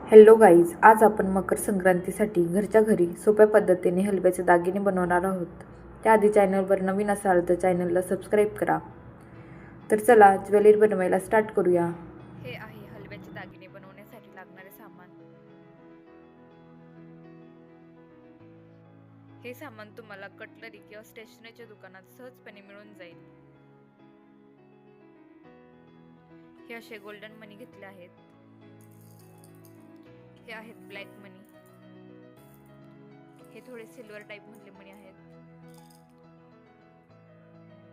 Hello guys, आज आपण मकर संक्रांतीसाठी घरच्या घरी सोप्या पद्धतीने हलव्याचे दागिने बनवणार आहोत. त्याआधी चॅनलवर नवीन असाल तर चॅनलला सबस्क्राईब करा. तर चला ज्वेलरी बनवायला स्टार्ट करूया. हे आहे हलव्याचे दागिने बनवण्यासाठी लागणारे सामान. हे सामान तुम्हाला कटलरी किंवा स्टेशनरीच्या दुकानात सहजपणे मिळून जाईल. हे असे गोल्डन मनी घेतले आहेत. हे आहेत ब्लॅक मनी. हे थोडे सिल्वर टाइप मधले मनी आहेत.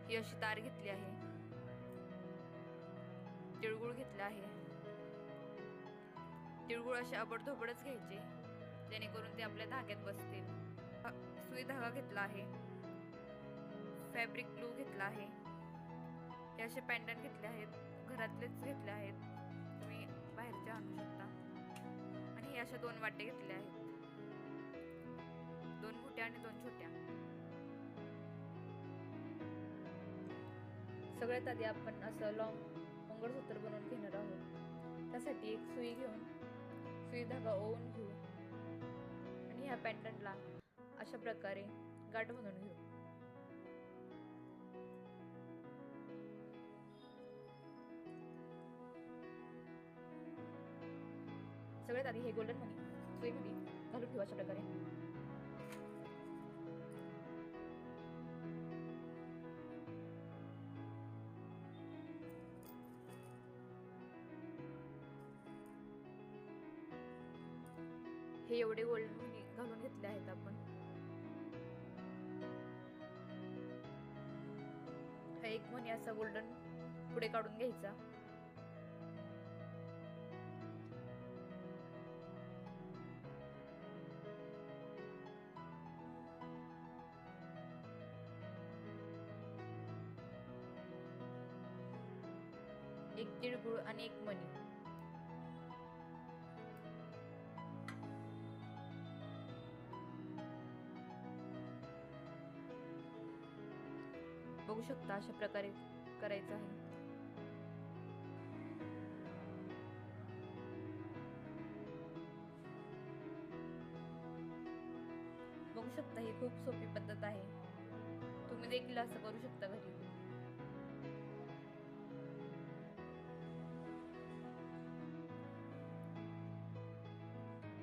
ही अशी तार घेतली आहे. तिळगुळ घेतला आहे. तिळगुळ असे अबडधोबडच घ्यायचे जेणेकरून ते आपल्या धाग्यात बसतील. सुई धागा घेतला आहे. फॅब्रिक ग्लू घेतला आहे. हे असे पॅन्डंट घेतले आहेत. घरातलेच घेतले आहेत, तुम्ही बाहेरचे आणू शकता. आणि हे अशा 2 वाटे घेतल्या आहेत, 2 मोठ्या आणि 2 छोट्या. सगळ्यात आधी आपण असं लॉंग मंगळसूत्र बनवून घेणार आहोत. त्यासाठी एक सुई घेऊन सुई धागा ओवून घेऊ आणि ह्या पॅन्डंटला अशा प्रकारे गाठ बांधून घेऊ. सगळ्यात आधी हे गोल्डन मनी सुईमध्ये घालून घेऊ अशा प्रकारे. हे एवढे गोल्डन मनी घालून घेतले आहेत आपण. हा एक मनी असा गोल्डन पुढे काढून घ्यायचा. एक तिळगुळ आणि एक मनी. बघू शकता अशा प्रकारे करायचं आहे. बघू शकता ही खूप सोपी पद्धत आहे. तुम्ही देखील असं करू शकता घरी.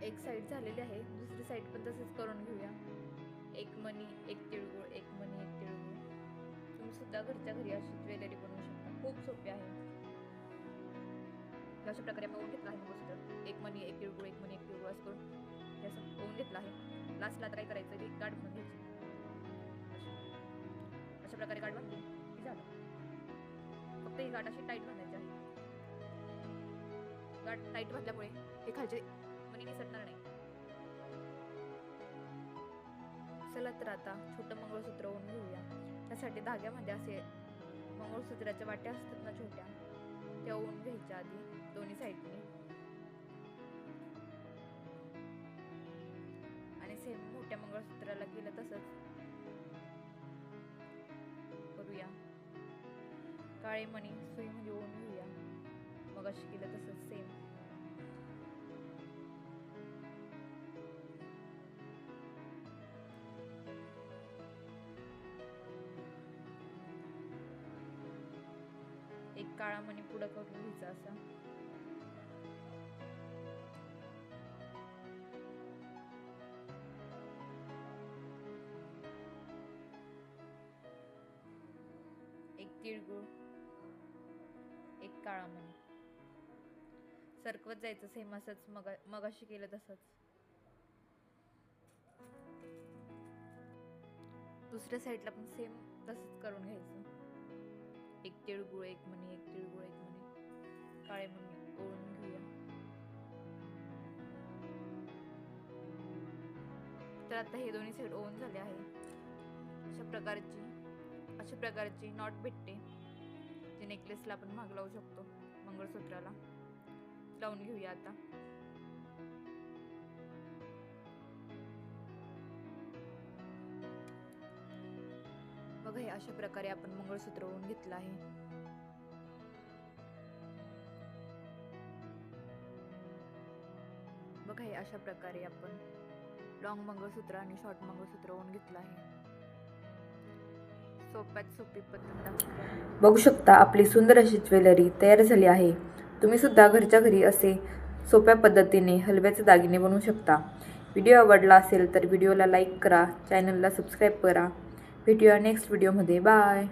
एक साइड झालेली आहे, दुसरी साइड पण तसेच करून घेऊया. एक मनी, एक तिळगुळ, एक मनी, एक तिळगुळ. तुम्ही सुद्धा घरच्या घरी अशी ज्वेलरी बनवू शकता. खूप सोपी आहे. अशा प्रकारे आपण ओवून घेतला आहे मंगळसूत्र. एक मनी, एक तिळगुळ, एक मनी, एक तिळगुळ असं करून हे असं ओवून घेतलं आहे. लास्टला काय करायचं, एक गाठ बांधून घ्यायची. अशा प्रकारे गाठ बांधली की झालं. फक्त ही गाठ अशी टाईट बांधायची आहे. गाठ टाईट बांधल्यामुळे हे खालचे मनी निसटणार नाही. चला तर आता छोटं मंगळसूत्र ओवून घेऊया. त्यासाठी धाग्यामध्ये असे मंगळसूत्राच्या वाट्या असतात ना छोट्या, त्या ओवून घ्यायच्या आधी दोन्ही साईडने. आणि सेम मोठ्या मंगळसूत्राला केलं तसंच करूया. काळे मणी सुईमध्ये ओवून घेऊया. मग अशी केलं तसंच सेम. एक काळा मणी पुढं करून घ्यायचा असा. एक तिळगुळ, एक काळा मणी. सरकवत जायचं सेम असंच, मग अशी केलं तसंच. दुसऱ्या साईडला पण सेम तसंच करून घ्यायचं. एक तिळगुळ, एक मणी, एक तिळगुळ, एक मणी. काळे मणी ओवून घेऊया. तर आता हे दोन्ही साईड ओवून झाले आहे. अशा प्रकारची नॉट भेटते, जी नेकलेसला आपण माग लावू शकतो, मंगळसूत्राला. लावून घेऊया आता. बघा, हे अशा प्रकारे आपण मंगळसूत्र ओवून घेतलं आहे. बघा हे अशा प्रकारे आपण लॉंग मंगळसूत्र आणि शॉर्ट मंगळसूत्र ओवून घेतलं आहे. सोप्यात सोपी पद्धत दाखवली आहे. बघू शकता आपली सुंदर अशी ज्वेलरी तयार झाली आहे. तुम्ही सुद्धा घरच्या घरी असे सोप्या पद्धतीने हलव्याचे दागिने बनवू शकता. व्हिडिओ आवडला असेल तर व्हिडिओला लाईक करा, चॅनलला सबस्क्राईब करा. भेटूया नेक्स्ट व्हिडिओमध्ये. बाय.